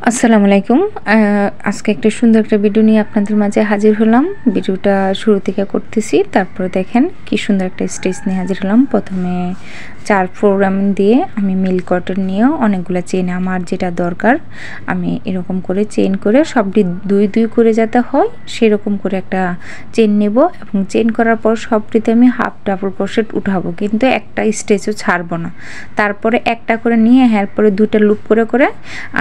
আসসালামু আলাইকুম। আজকে একটা সুন্দর একটা ভিডিও নিয়ে আপনাদের মাঝে হাজির হলাম। ভিডিওটা শুরু থেকে করতেছি, তারপরে দেখেন কি সুন্দর একটা স্টেজ নিয়ে হাজির হলাম। প্রথমে 4 প্রোগ্রাম দিয়ে আমি মিল কটন নিয়ে অনেকগুলো চেন আমার যেটা দরকার আমি এরকম করে চেন করে সবটি দুই দুই করে যাতে হয় সেরকম করে একটা চেন নেব, এবং চেন করার পর সবটিতে আমি হাফ ডাবল ক্রোশেট উঠাবো, কিন্তু একটা স্টেজও ছাড়বো না। তারপরে একটা করে নিয়ে এরপরে দুটো লুপ করে করে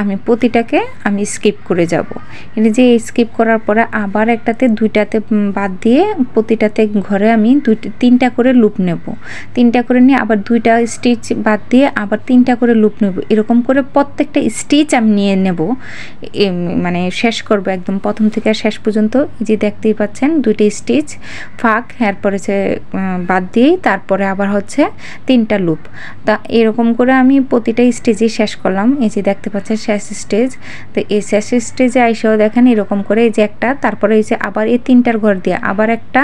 আমি প্রতিটাকে আমি স্কিপ করে যাব। এটা যে স্কিপ করার পরে আবার একটাতে দুইটাতে বাদ দিয়ে প্রতিটাতে ঘরে আমি তিনটা করে লুপ নেব। তিনটা করে নিয়ে আবার দুইটা স্টিচ বাদ দিয়ে আবার তিনটা করে লুপ নেব। এরকম করে প্রত্যেকটা স্টিচ আমি নিয়ে নেব, মানে শেষ করব একদম প্রথম থেকে শেষ পর্যন্ত। যে দেখতেই পাচ্ছেন দুইটা স্টিচ ফাঁক এরপরে বাদ দিয়েই তারপরে আবার হচ্ছে তিনটা লুপ। তা এরকম করে আমি প্রতিটা স্টেজে শেষ করলাম। এই যে দেখতে পাচ্ছেন শেষ স্টেজ। তো এই শেষ স্টেজে আইসাও দেখেন এরকম করে এই যে একটা, তারপরে এই যে আবার এই তিনটার ঘর দিয়ে আবার একটা,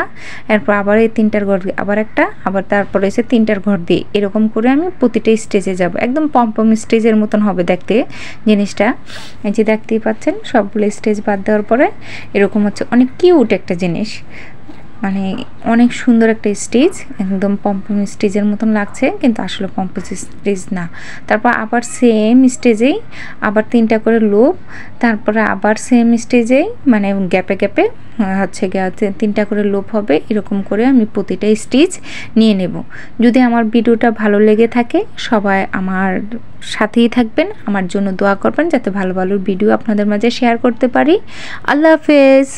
এরপর আবার এই তিনটার ঘর দিয়ে আবার একটা, আবার তারপরে এসে তিনটার ঘর দিয়ে এরকম করে আমি প্রতিটা স্টেজে যাব। একদম পমপম স্টেজের মতন হবে দেখতে জিনিসটা। এই যে দেখতেই পাচ্ছেন সবগুলো স্টেজ বাদ দেওয়ার পরে এরকম হচ্ছে অনেক কিউট একটা জিনিস, মানে অনেক সুন্দর একটা স্টেজ, একদম পম্পম স্টেজের মতন লাগছে কিন্তু আসলে পম্পম স্টেজ না। তারপর আবার সেম স্টেজেই আবার তিনটা করে লুপ, তারপরে আবার সেম স্টেজেই মানে গ্যাপে গ্যাপে হচ্ছে তিনটা করে লুপ হবে। এরকম করে আমি প্রতিটা স্টিচ নিয়ে নেব। যদি আমার ভিডিওটা ভালো লেগে থাকে সবাই আমার সাথেই থাকবেন, আমার জন্য দোয়া করবেন যাতে ভালো ভালো ভিডিও আপনাদের মাঝে শেয়ার করতে পারি। আল্লাহ হাফেজ।